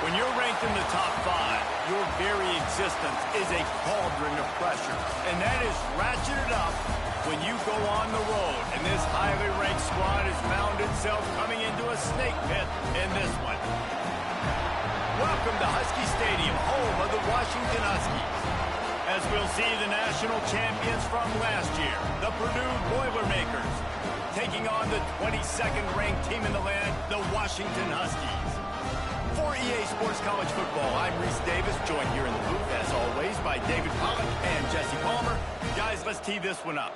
When you're ranked in the top 5, your very existence is a cauldron of pressure. And that is ratcheted up when you go on the road. And this highly ranked squad has found itself coming into a snake pit in this one. Welcome to Husky Stadium, home of the Washington Huskies. As we'll see the national champions from last year, the Purdue Boilermakers, taking on the 22nd ranked team in the land, the Washington Huskies. For EA Sports College Football, I'm Reese Davis, joined here in the booth, as always, by David Pollack and Jesse Palmer. Guys, let's tee this one up.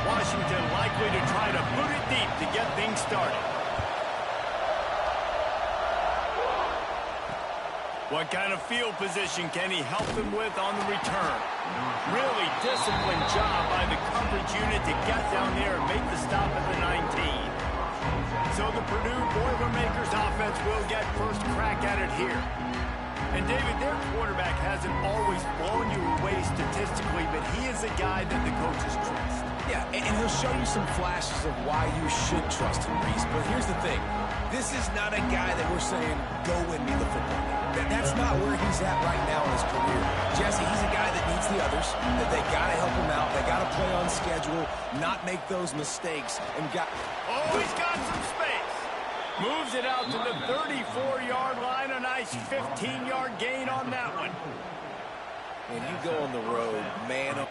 Washington likely to try to boot it deep to get things started. What kind of field position can he help them with on the return? Really disciplined job by the coverage unit to get down there and make the stop at the 19. So the Purdue Boilermakers offense will get first crack at it here. And David, their quarterback hasn't always blown you away statistically, but he is a guy that the coaches trust. Yeah, and he'll show you some flashes of why you should trust him, Reese. But here's the thing. This is not a guy that we're saying, go win me the football game. That's not where he's at right now in his career. Jesse, he's a guy that needs the others, that they got to help him out. They got to play on schedule, not make those mistakes. Oh, he's got some space. Moves it out to the 34-yard line. A nice 15-yard gain on that one. When you go on the road, man up.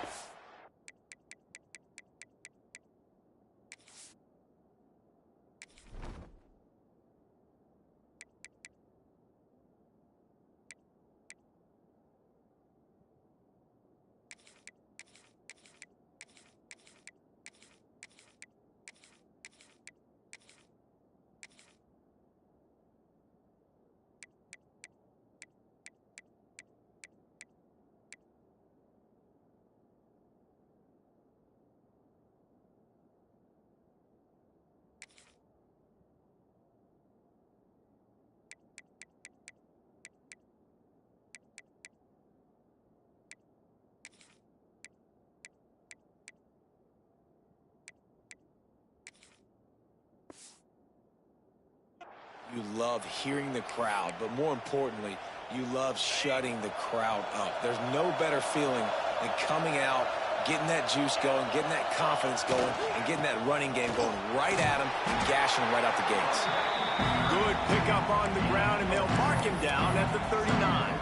You love hearing the crowd, but more importantly, you love shutting the crowd up. There's no better feeling than coming out, getting that juice going, getting that confidence going, and getting that running game going right at them and gashing them right out the gates. Good pickup on the ground, and they'll mark him down at the 39.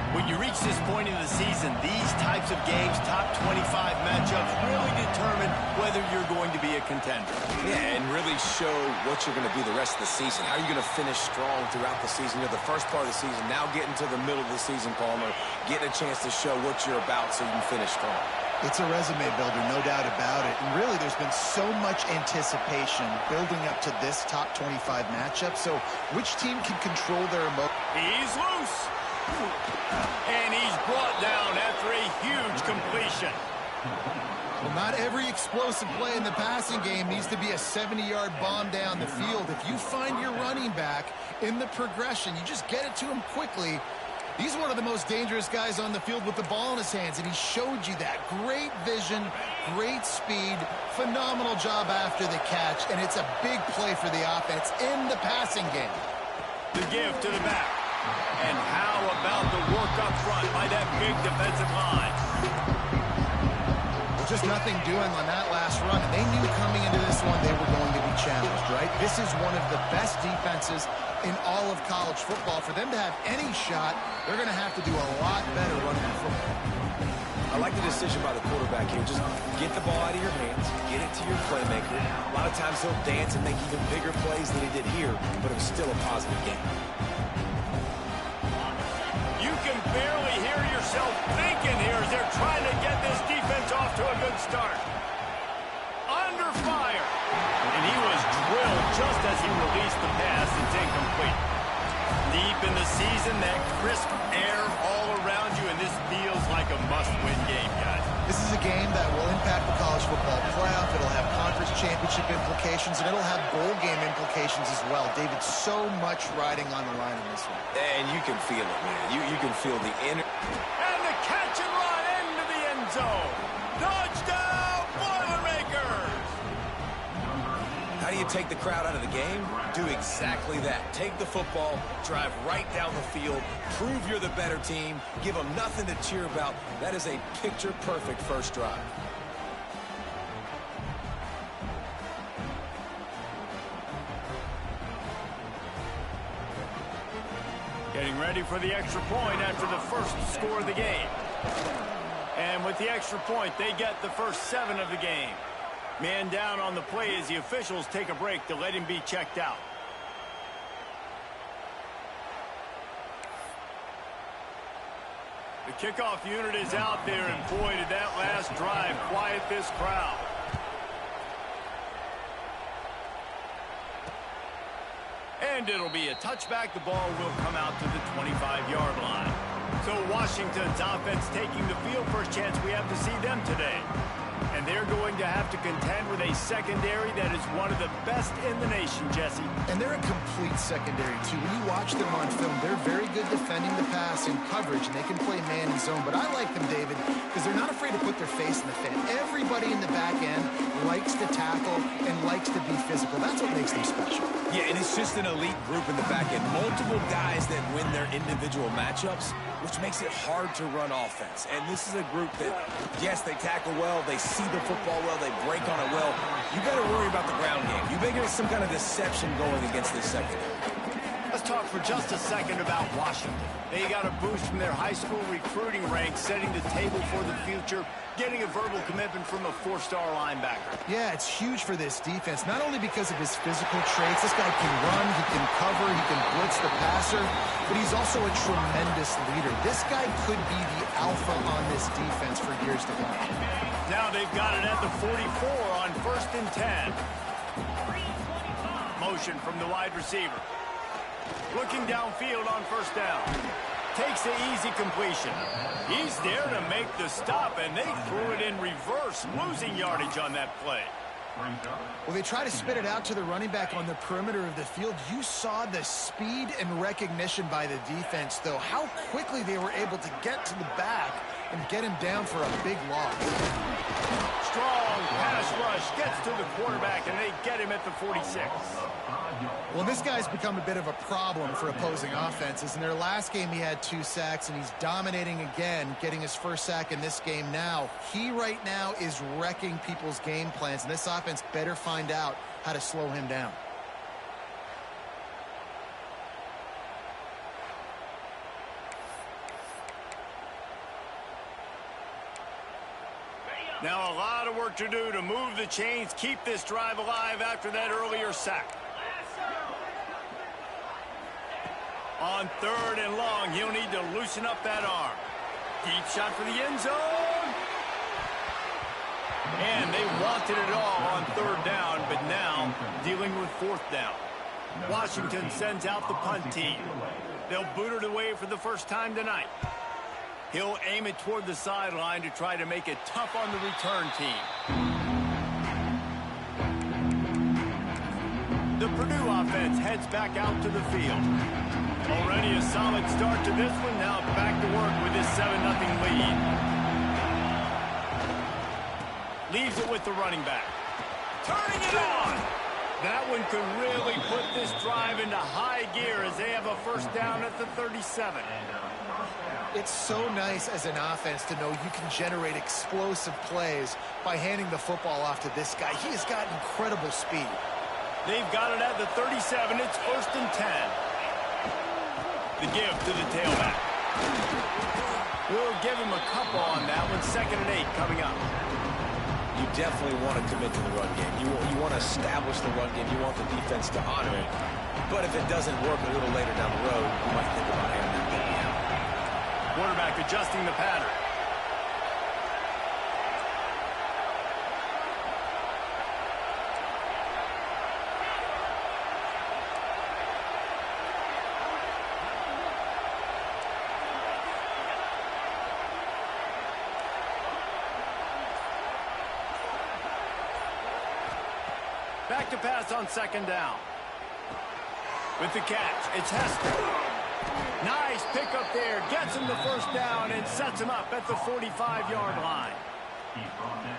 When you reach this point in the season, these types of games, top 25 matchups, really determine whether you're going to be a contender. Yeah, and really show what you're going to be the rest of the season. How are you going to finish strong throughout the season? You're the first part of the season, now getting to the middle of the season, Palmer, getting a chance to show what you're about so you can finish strong. It's a resume builder, no doubt about it. And really, there's been so much anticipation building up to this top 25 matchup. So which team can control their emotions? He's loose. And he's brought down after a huge completion. Well, not every explosive play in the passing game needs to be a 70-yard bomb down the field. If you find your running back in the progression, you just get it to him quickly. He's one of the most dangerous guys on the field with the ball in his hands, and he showed you that. Great vision, great speed, phenomenal job after the catch, and it's a big play for the offense in the passing game. The give to the back. And how about the work up front by that big defensive line? Well, just nothing doing on that last run. And they knew coming into this one they were going to be challenged, right? This is one of the best defenses in all of college football. For them to have any shot, they're going to have to do a lot better running the football. I like the decision by the quarterback here. Just get the ball out of your hands, get it to your playmaker. A lot of times he'll dance and make even bigger plays than he did here, but it was still a positive game. You can barely hear yourself thinking here as they're trying to get this defense off to a good start. Under fire. And he was drilled just as he released the pass. It's incomplete. Deep in the season, that crisp air all around you, and this feels like a must-win game, guys. This is a game that will impact the college football playoff. It'll have conference championship implications, and it'll have bowl game implications as well. David, so much riding on the line in this one. And you can feel it, man. You can feel the inner. And the catch and run into the end zone. Touchdown, Boilermakers! How do you take the crowd out of the game? Do exactly that. Take the football, drive right down the field, prove you're the better team, give them nothing to cheer about. That is a picture-perfect first drive. Getting ready for the extra point after the first score of the game. And with the extra point, they get the first 7 of the game. Man down on the play as the officials take a break to let him be checked out. The kickoff unit is out there, and boy, did that last drive quiet this crowd. And it'll be a touchback. The ball will come out to the 25-yard line. So Washington's offense taking the field. First chance we have to see them today. And they're going to have to contend with a secondary that is one of the best in the nation, Jesse. And they're a complete secondary, too. When you watch them on film, they're very good defending the pass in coverage, and they can play man and zone. But I like them, David, because they're not afraid to put their face in the fan. Everybody in the back end likes to tackle and likes to be physical. That's what makes them special. Yeah, and it's just an elite group in the back end. Multiple guys that win their individual matchups, which makes it hard to run offense. And this is a group that, yes, they tackle well, they see the football well, they break on it well. You got to worry about the ground game. You think there's some kind of deception going against this secondary. Let's talk for just a second about Washington. They got a boost from their high school recruiting ranks, setting the table for the future, getting a verbal commitment from a 4-star linebacker. Yeah, it's huge for this defense, not only because of his physical traits. This guy can run, he can cover, he can blitz the passer, but he's also a tremendous leader. This guy could be the alpha on this defense for years to come. Now they've got it at the 44 on 1st and 10. Motion from the wide receiver. Looking downfield on 1st down. Takes the easy completion. He's there to make the stop, and they threw it in reverse, losing yardage on that play. Well, they try to spit it out to the running back on the perimeter of the field. You saw the speed and recognition by the defense, though. How quickly they were able to get to the back and get him down for a big loss. Strong pass rush gets to the quarterback, and they get him at the 46. Well, this guy's become a bit of a problem for opposing offenses. In their last game, he had 2 sacks, and he's dominating again, getting his first sack in this game now. He right now is wrecking people's game plans, and this offense better find out how to slow him down. Now a lot of work to do to move the chains, keep this drive alive after that earlier sack. On 3rd and long, he'll need to loosen up that arm. Deep shot for the end zone. And they wanted it all on 3rd down, but now dealing with 4th down. Washington sends out the punt team. They'll boot it away for the first time tonight. He'll aim it toward the sideline to try to make it tough on the return team. The Purdue offense heads back out to the field. Already a solid start to this one. Now back to work with this 7-0 lead. Leaves it with the running back. Turning it on! That one could really put this drive into high gear as they have a first down at the 37. It's so nice as an offense to know you can generate explosive plays by handing the football off to this guy. He has got incredible speed. They've got it at the 37. It's 1st and 10. The give to the tailback. We'll give him a couple on that one. 2nd and 8 coming up. You definitely want to commit to the run game. You want to establish the run game. You want the defense to honor it. But if it doesn't work a little later down the road, you might think about handing that baby out. Quarterback adjusting the pattern. Back to pass on 2nd down. With the catch, it's Hester. Nice pickup there. Gets him the first down and sets him up at the 45-yard line.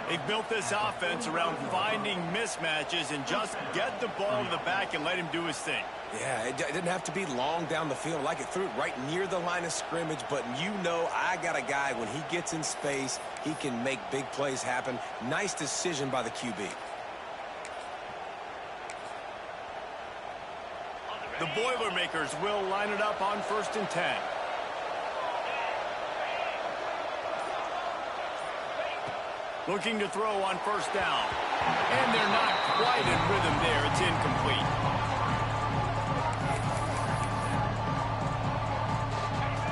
They've built this offense around finding mismatches and just get the ball to the back and let him do his thing. Yeah, it didn't have to be long down the field. Like it threw it right near the line of scrimmage, but you know I got a guy, when he gets in space, he can make big plays happen. Nice decision by the QB. The Boilermakers will line it up on 1st and 10. Looking to throw on 1st down. And they're not quite in rhythm there. It's incomplete.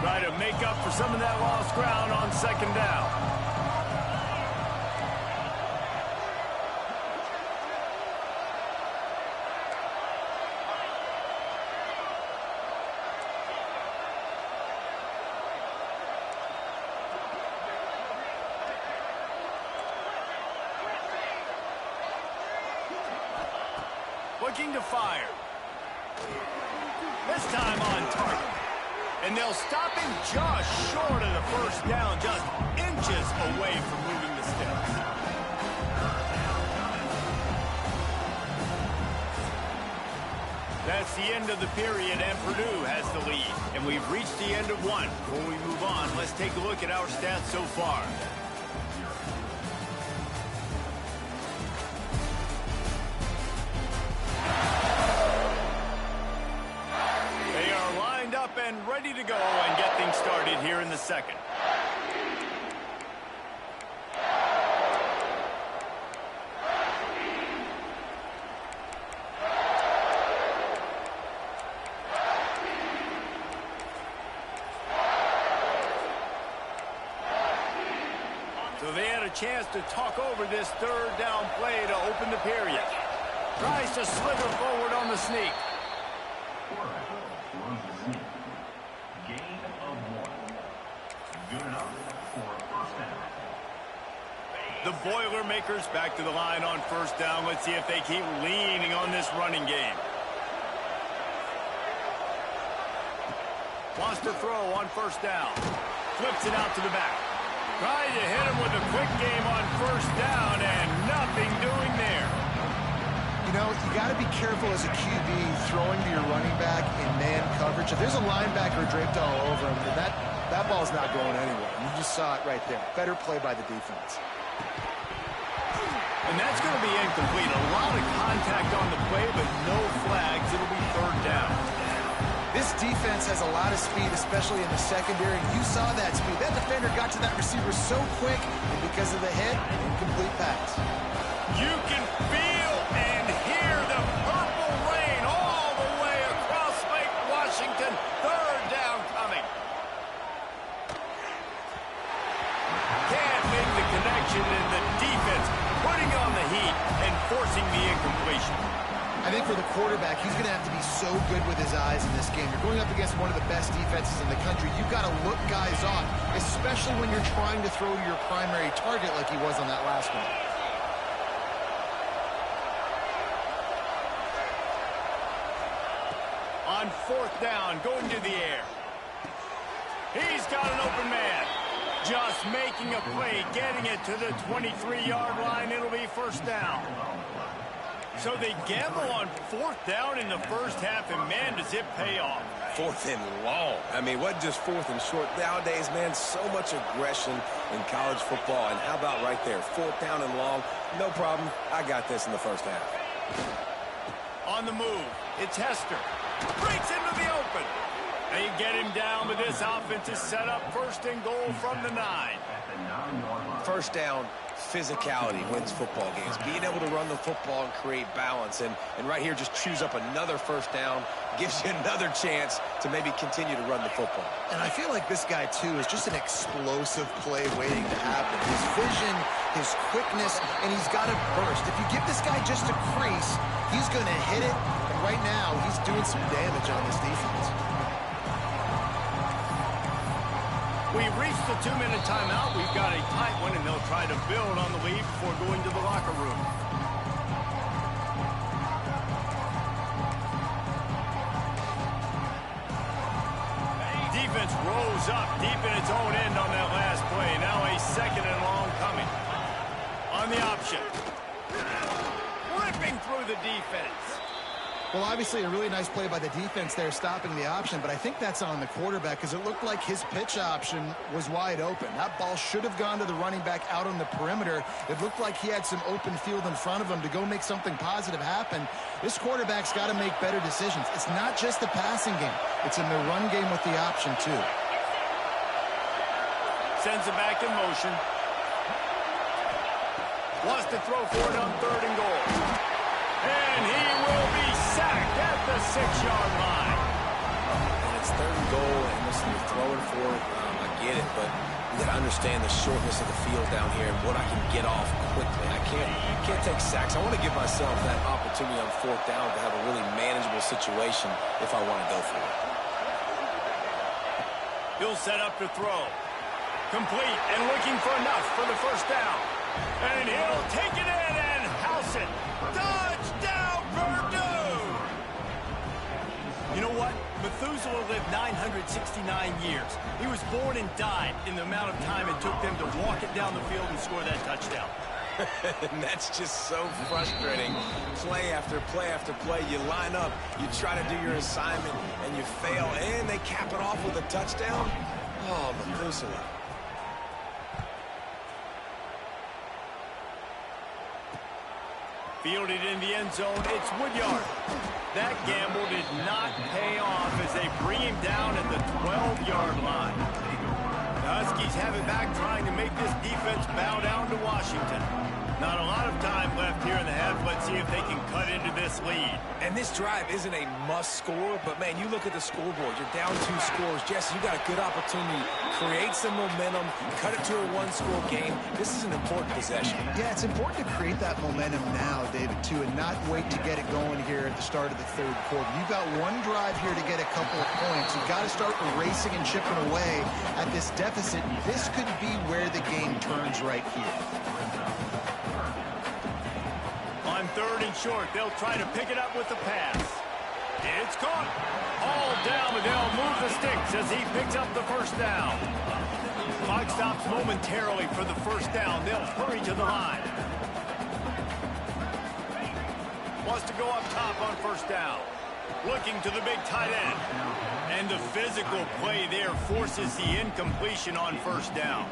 Try to make up for some of that lost ground on 2nd down. Looking to fire. This time on target. And they'll stop him just short of the 1st down, just inches away from moving the sticks. That's the end of the period, and Purdue has the lead. And we've reached the end of one. Before we move on, let's take a look at our stats so far. And ready to go and get things started here in the 2nd. So they had a chance to talk over this 3rd down play to open the period. Tries to slither forward on the sneak. The Boilermakers back to the line on 1st down. Let's see if they keep leaning on this running game. Wants to throw on 1st down. Flips it out to the back. Trying to hit him with a quick game on 1st down, and nothing doing there. You know, you got to be careful as a QB throwing to your running back in man coverage. If there's a linebacker draped all over him, that ball's not going anywhere. You just saw it right there. Better play by the defense. And that's going to be incomplete. A lot of contact on the play, but no flags. It'll be 3rd down. This defense has a lot of speed, especially in the secondary. You saw that speed. That defender got to that receiver so quick, and because of the hit, incomplete pass. You can feel and hear the purple rain all the way across Lake Washington. 3rd down coming. Can't make the connection, and the defense putting on the heat and forcing the incompletion. I think for the quarterback, he's going to have to be so good with his eyes in this game. You're going up against one of the best defenses in the country. You've got to look guys off, especially when you're trying to throw to your primary target like he was on that last one. On 4th down, going to the air. He's got an open man. Just making a play, getting it to the 23-yard line. It'll be 1st down. So they gamble on 4th down in the 1st half, and man, does it pay off. 4th and long. I mean, what just 4th and short? Nowadays, man, so much aggression in college football. And how about right there? 4th down and long. No problem. I got this in the 1st half. On the move, it's Hester. Breaks into the open. They get him down, but this offense is set up 1st and goal from the 9. 1st down, physicality wins football games. Being able to run the football and create balance. And right here, just choose up another 1st down. Gives you another chance to maybe continue to run the football. And I feel like this guy, too, is just an explosive play waiting to happen. His vision, his quickness, and he's got a burst. If you give this guy just a crease, he's going to hit it. And right now, he's doing some damage on this defense. We've reached the 2-minute timeout. We've got a tight one, and they'll try to build on the lead before going to the locker room. defense rose up deep in its own end on that last play. Now a second and long coming. On the option. Ripping through the defense. Well, obviously a really nice play by the defense there stopping the option, but I think that's on the quarterback because it looked like his pitch option was wide open. That ball should have gone to the running back out on the perimeter. It looked like he had some open field in front of him to go make something positive happen. This quarterback's got to make better decisions. It's not just the passing game. It's in the run game with the option, too. Sends it back in motion. Wants to throw for it on 3rd and goal. And he will be sacked at the 6-yard line. And it's 3rd and goal, and listen, you're throwing for it. I get it, but you got to understand the shortness of the field down here and what I can get off quickly. You can't take sacks. I want to give myself that opportunity on 4th down to have a really manageable situation if I want to go for it. He'll set up to throw. Complete and looking for enough for the 1st down. And he'll take it in and house it. Touchdown, Purdue! You know what? Methuselah lived 969 years. He was born and died in the amount of time it took them to walk it down the field and score that touchdown. And that's just so frustrating. Play after play after play. You line up, you try to do your assignment, and you fail, and they cap it off with a touchdown. Oh, Methuselah. Fielded in the end zone, it's Woodyard. That gamble did not pay off as they bring him down at the 12-yard line. The Huskies have it back trying to make this defense bow down to Washington. Not a lot of time left here in the half. Let's see if they can cut into this lead. And this drive isn't a must score, but man, you look at the scoreboard. You're down 2 scores. Jesse, you got a good opportunity. Create some momentum. Cut it to a 1-score game. This is an important possession. Yeah, it's important to create that momentum now, David, too, and not wait to get it going here at the start of the 3rd quarter. You've got one drive here to get a couple of points. You've got to start erasing and chipping away at this deficit. This could be where the game turns right here. On 3rd and short, they'll try to pick it up with the pass. It's caught. All down, but they'll move the sticks as he picks up the 1st down. Clock stops momentarily for the 1st down. They'll hurry to the line. Wants to go up top on 1st down. Looking to the big tight end. And the physical play there forces the incompletion on 1st down.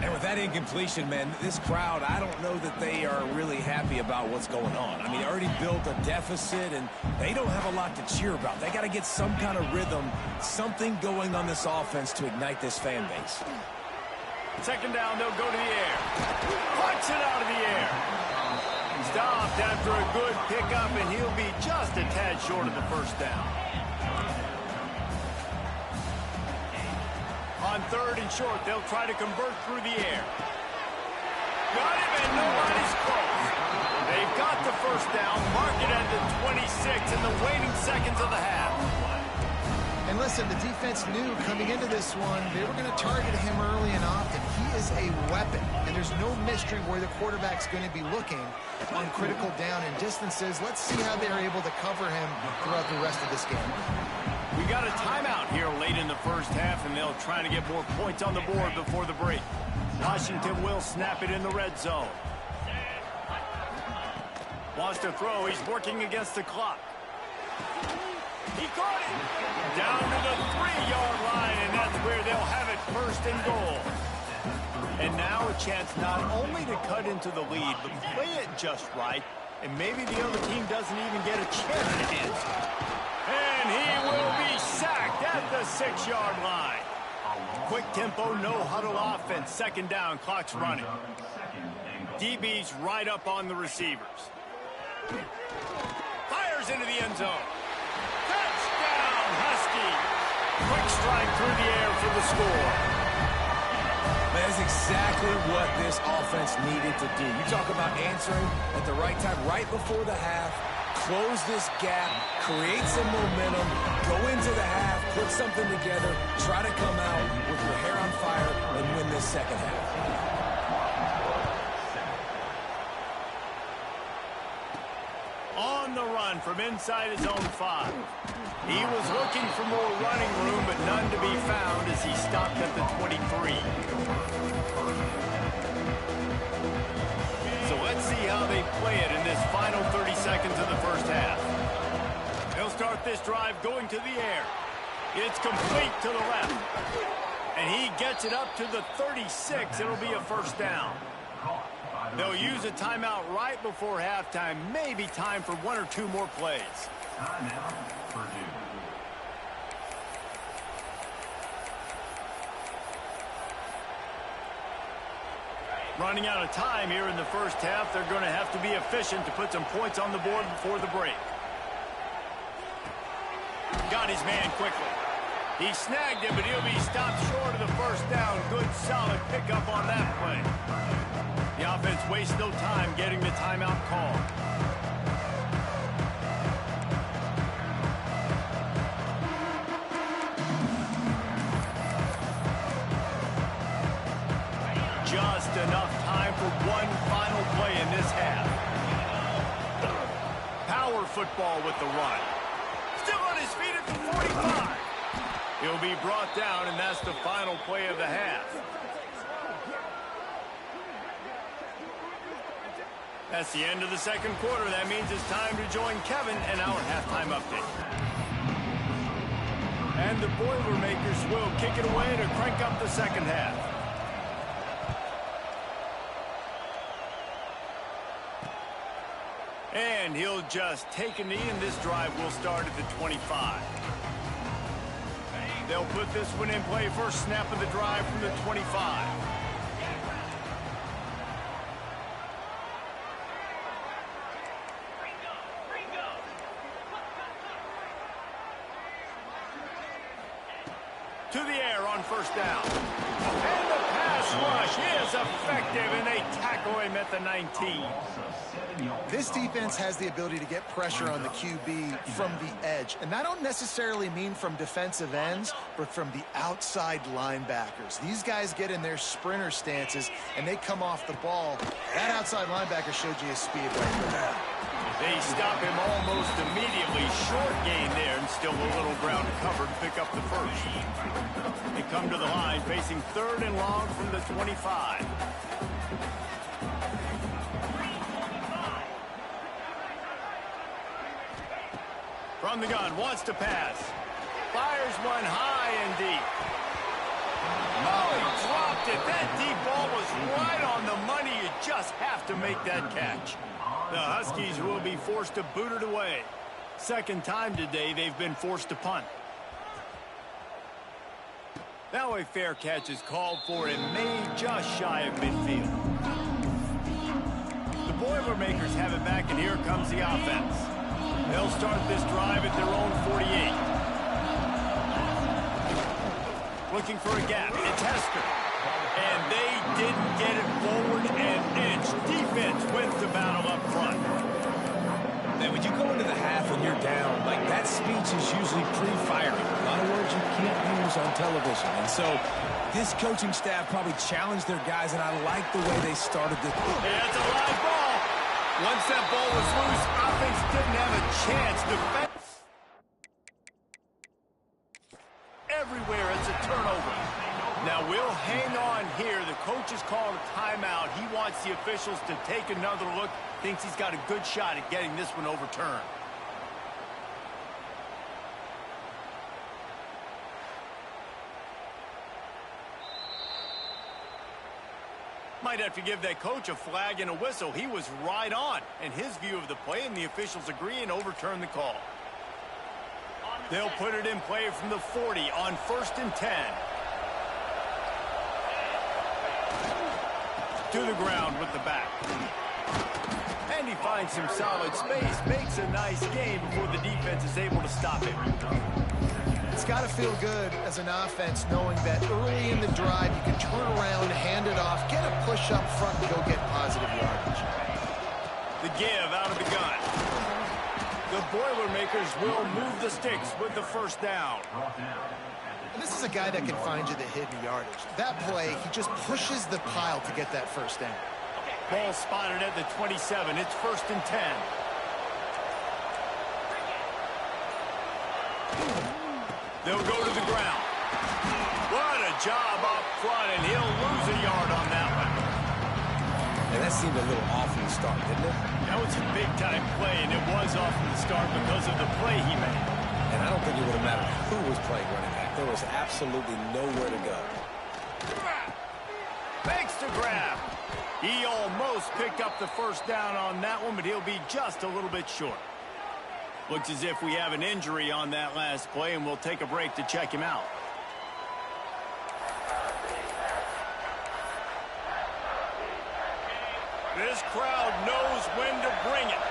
And with that incompletion, man, this crowd, I don't know that they are really happy about what's going on. I mean, they already built a deficit, and they don't have a lot to cheer about. They got to get some kind of rhythm, something going on this offense to ignite this fan base. 2nd down, they'll go to the air. Punch it out of the air. Stopped after a good pickup, and he'll be just a tad short of the 1st down. On 3rd and short, they'll try to convert through the air. Got him, and nobody's close. They've got the 1st down, mark it at the 26 in the waning seconds of the half. And listen, the defense knew coming into this one, they were going to target him early and often. He is a weapon, and there's no mystery where the quarterback's going to be looking on critical down and distances. Let's see how they're able to cover him throughout the rest of this game. We got a timeout here late in the 1st half, and they'll try to get more points on the board before the break. Washington will snap it in the red zone. Wants to throw. He's working against the clock. He caught it. Down to the 3-yard line, and that's where they'll have it 1st and goal. And now a chance not only to cut into the lead, but play it just right, and maybe the other team doesn't even get a chance to answer. And he will be sacked at the 6-yard line. Quick tempo, no huddle offense. 2nd down, clock's running. DB's right up on the receivers. Fires into the end zone. Touchdown, Husky. Quick strike through the air for the score. That is exactly what this offense needed to do. You talk about answering at the right time, right before the half. Close this gap, create some momentum, go into the half, put something together, try to come out with your hair on fire and win this 2nd half. On on the run from inside his own 5. He was looking for more running room, but none to be found as he stopped at the 23. So let's see how they play it in this final 30 seconds of the first half. They'll start this drive going to the air. It's complete to the left. And he gets it up to the 36. It'll be a first down. They'll use a timeout right before halftime. Maybe time for 1 or 2 more plays. Timeout, Purdue. Running out of time here in the first half. They're going to have to be efficient to put some points on the board before the break. Got his man quickly. He snagged him, but he'll be stopped short of the first down. Good, solid pickup on that play. The offense wastes no time getting the timeout call. Just enough time for one final play in this half. Power football with the run. Still on his feet at the 45. He'll be brought down, and that's the final play of the half. That's the end of the second quarter. That means it's time to join Kevin and our halftime update. And the Boilermakers will kick it away to crank up the second half. And he'll just take a knee, and this drive will start at the 25. They'll put this one in play first snap of the drive from the 25. To the air on first down. And the pass rush is effective, and they tackle him at the 19. This defense has the ability to get pressure on the QB from the edge. And I don't necessarily mean from defensive ends, but from the outside linebackers. These guys get in their sprinter stances, and they come off the ball. That outside linebacker showed you his speed right there. They stop him almost immediately. Short gain there, and still a little ground covered to pick up the first. They come to the line, facing 3rd and long from the 25. From the gun, wants to pass. Fires one high and deep. Oh, he dropped it. That deep ball was right on the money. You just have to make that catch. The Huskies will be forced to boot it away. Second time today they've been forced to punt. Now a fair catch is called for and made just shy of midfield. The Boilermakers have it back, and here comes the offense. They'll start this drive at their own 48. Looking for a gap. It's Hester. And they didn't get it forward an inch. Defense wins the battle up front. Man, when you go into the half and you're down, like that speech is usually pre-firing. A lot of words you can't use on television. And so this coaching staff probably challenged their guys, and I like the way they started this. Yeah, it's a live ball. Once that ball was loose, offense didn't have a chance. Defense everywhere. It's a turnover. Now we'll hang on here. The coach has called a timeout. He wants the officials to take another look. Thinks he's got a good shot at getting this one overturned. Might have to give that coach a flag and a whistle. He was right on in his view of the play, and the officials agree and overturn the call. They'll put it in play from the 40 on 1st and 10. To the ground with the back. And he finds some solid space, makes a nice game before the defense is able to stop him. It's got to feel good as an offense knowing that early in the drive you can turn around, hand it off, get a push up front, and go get positive yardage. The give out of the gun. The Boilermakers will move the sticks with the first down. And this is a guy that can find you the hidden yardage. That play, he just pushes the pile to get that first down. Ball spotted at the 27. It's 1st and 10. They'll go to the ground. What a job up front, and he'll lose a yard on that one. And that seemed a little off from the start, didn't it? That was a big-time play, and it was off from the start because of the play he made. And I don't think it would have mattered who was playing running back. There was absolutely nowhere to go. Makes the grab. He almost picked up the first down on that one, but he'll be just a little bit short. Looks as if we have an injury on that last play, and we'll take a break to check him out. This crowd knows when to bring it.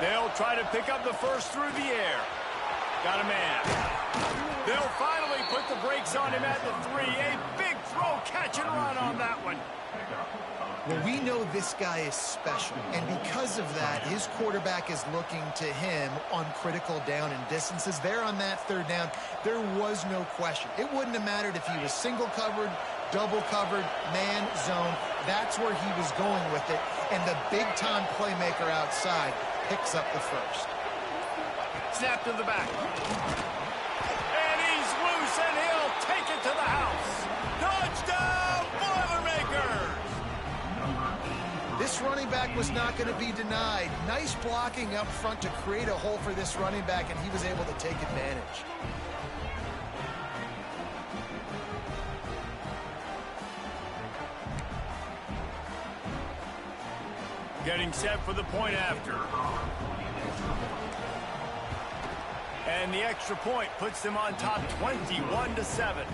They'll try to pick up the first through the air. Got a man. They'll finally put the brakes on him at the 3. A big throw, catch and run on that one. Well, we know this guy is special, and because of that, his quarterback is looking to him on critical down and distances. There on that third down, there was no question. It wouldn't have mattered if he was single covered, double covered, man, zone. That's where he was going with it, and the big-time playmaker outside picks up the first. Snap to the back. And he's loose, and he'll take it to the house. Touchdown, Boilermakers! This running back was not going to be denied. Nice blocking up front to create a hole for this running back, and he was able to take advantage. Getting set for the point after. And the extra point puts them on top 21-7.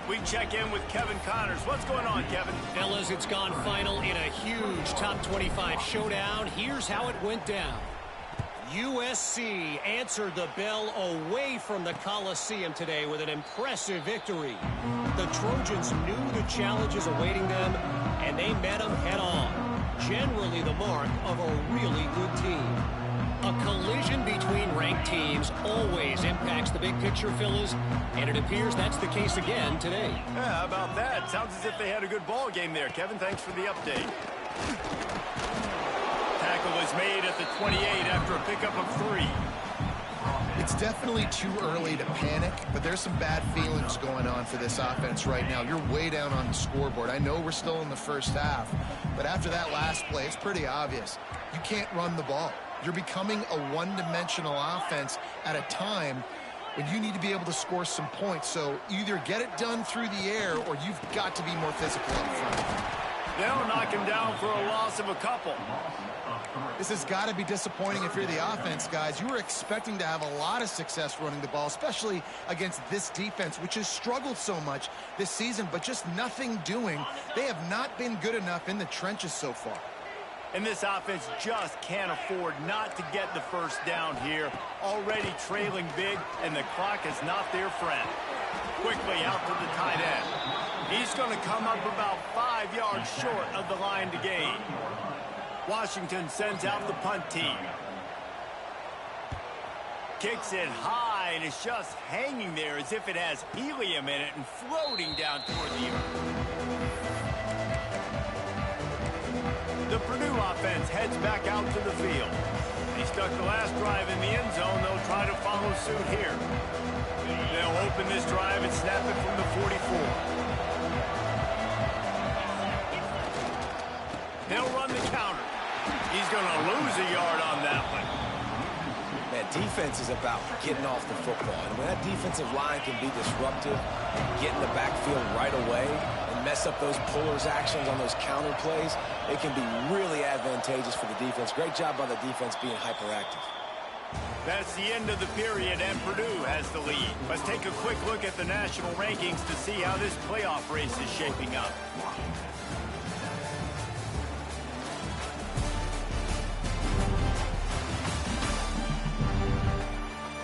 We check in with Kevin Connors. What's going on, Kevin? Fellas, it's gone final in a huge top 25 showdown. Here's how it went down. USC answered the bell away from the Coliseum today with an impressive victory. The Trojans knew the challenges awaiting them, and they met them head-on. Generally the mark of a really good team. A collision between ranked teams always impacts the big picture, fellas, and it appears that's the case again today. Yeah, how about that? Sounds as if they had a good ball game there. Kevin, thanks for the update. Tackle is made at the 28 after a pickup of 3. It's definitely too early to panic, but there's some bad feelings going on for this offense right now. You're way down on the scoreboard. I know we're still in the first half, but after that last play, it's pretty obvious. You can't run the ball. You're becoming a one-dimensional offense at a time when you need to be able to score some points. So either get it done through the air or you've got to be more physical up front. They'll knock him down for a loss of a couple. This has got to be disappointing if you're the offense, guys. You were expecting to have a lot of success running the ball, especially against this defense, which has struggled so much this season, but just nothing doing. They have not been good enough in the trenches so far. And this offense just can't afford not to get the first down here. Already trailing big, and the clock is not their friend. Quickly out to the tight end. He's going to come up about 5 yards short of the line to gain. Washington sends out the punt team. Kicks it high, and it's just hanging there as if it has helium in it and floating down toward the earth. The Purdue offense heads back out to the field. They stuck the last drive in the end zone. They'll try to follow suit here. They'll open this drive and snap it from the 44. They'll run the counter. He's going to lose a yard on that one. Man, defense is about getting off the football. And when that defensive line can be disruptive and get in the backfield right away and mess up those pullers actions on those counter plays, it can be really advantageous for the defense. Great job by the defense being hyperactive. That's the end of the period, and Purdue has the lead. Let's take a quick look at the national rankings to see how this playoff race is shaping up.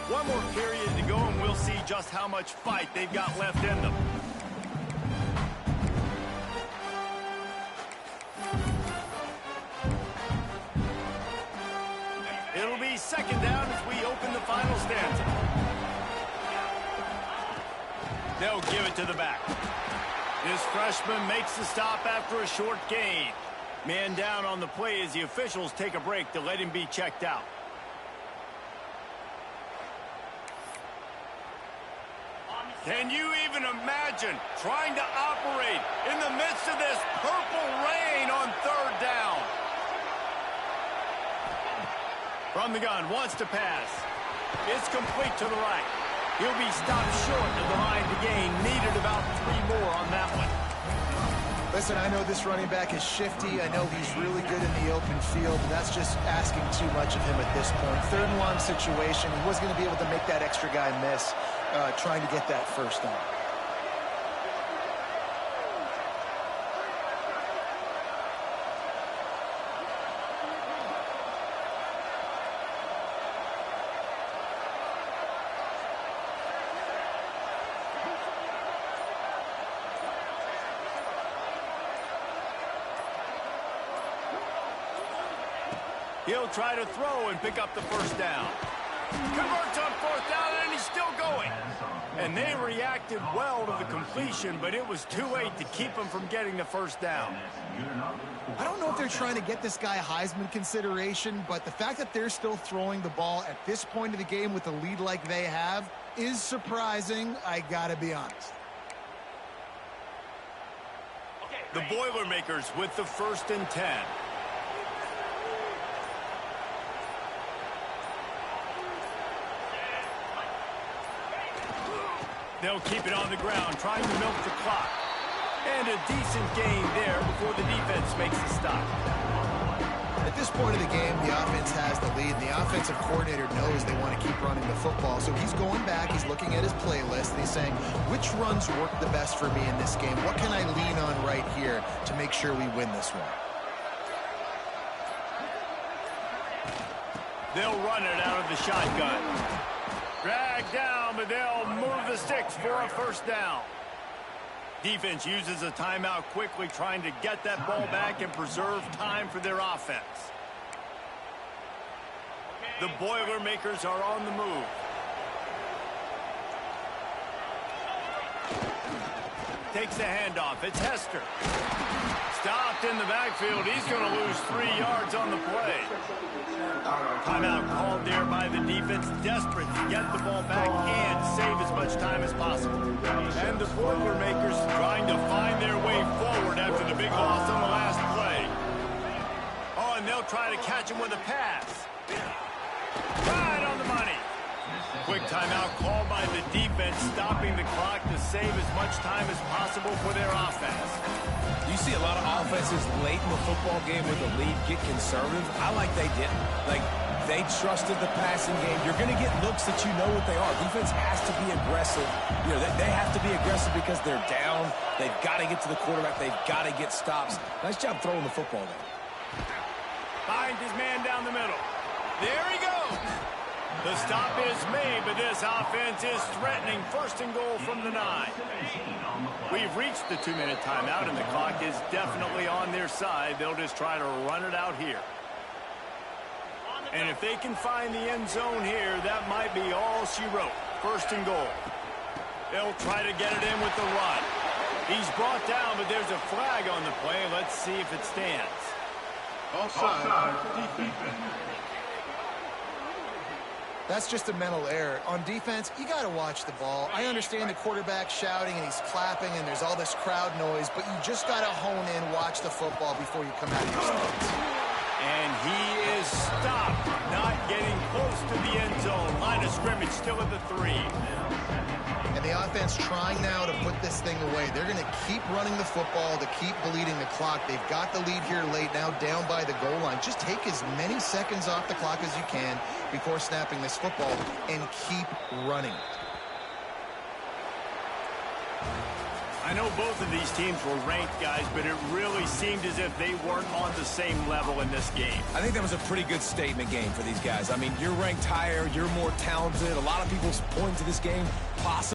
One more period to go, and we'll see just how much fight they've got left in them. It'll be second down as we open the final stanza. They'll give it to the back. This freshman makes the stop after a short gain. Man down on the play as the officials take a break to let him be checked out. Can you even imagine trying to operate in the midst of this purple rain on third down? From the gun, wants to pass. It's complete to the right. He'll be stopped short of the line to gain. Needed about 3 more on that one. Listen, I know this running back is shifty. I know he's really good in the open field, but that's just asking too much of him at this point. 3rd and long situation. He wasn't going to be able to make that extra guy miss trying to get that first down. He'll try to throw and pick up the first down. Converts on 4th down, and he's still going. And they reacted well to the completion, but it was too late to keep him from getting the first down. I don't know if they're trying to get this guy Heisman consideration, but the fact that they're still throwing the ball at this point of the game with a lead like they have is surprising, I gotta be honest. The Boilermakers with the 1st and 10. They'll keep it on the ground, trying to milk the clock. And a decent gain there before the defense makes the stop. At this point of the game, the offense has the lead. The offensive coordinator knows they want to keep running the football. So he's going back, he's looking at his playlist, and he's saying, which runs work the best for me in this game? What can I lean on right here to make sure we win this one? They'll run it out of the shotgun. Drag down, but they'll move the sticks for a first down. Defense uses a timeout quickly, trying to get that ball back and preserve time for their offense. The Boilermakers are on the move. Takes the handoff. It's Hester. Stopped in the backfield. He's going to lose 3 yards on the play. Timeout called there by the defense, desperate to get the ball back and save as much time as possible. And the Boilermakers trying to find their way forward after the big loss on the last play. Oh, and they'll try to catch him with a pass. Right on the money. Quick timeout called by the defense, stopping the clock to save as much time as possible for their offense. You see a lot of offenses late in the football game with the lead get conservative. I like they didn't. Like, they trusted the passing game. You're going to get looks that you know what they are. Defense has to be aggressive. You know, they have to be aggressive because they're down. They've got to get to the quarterback. They've got to get stops. Nice job throwing the football there. Finds his man down the middle. There he goes. The stop is made, but this offense is threatening 1st and goal from the 9. We've reached the 2-minute timeout, and the clock is definitely on their side. They'll just try to run it out here. And if they can find the end zone here, that might be all she wrote. 1st and goal. They'll try to get it in with the run. He's brought down, but there's a flag on the play. Let's see if it stands. Offside. Defense. That's just a mental error. On defense, you got to watch the ball. I understand the quarterback shouting and he's clapping and there's all this crowd noise, but you just got to hone in, watch the football before you come out of your stance. And he is stopped, not getting close to the end zone. Line of scrimmage still at the 3. And the offense trying now to put this thing away. They're going to keep running the football to keep bleeding the clock. They've got the lead here late, now down by the goal line. Just take as many seconds off the clock as you can before snapping this football and keep running. I know both of these teams were ranked, guys, but it really seemed as if they weren't on the same level in this game. I think that was a pretty good statement game for these guys. I mean, you're ranked higher, you're more talented. A lot of people point to this game possibly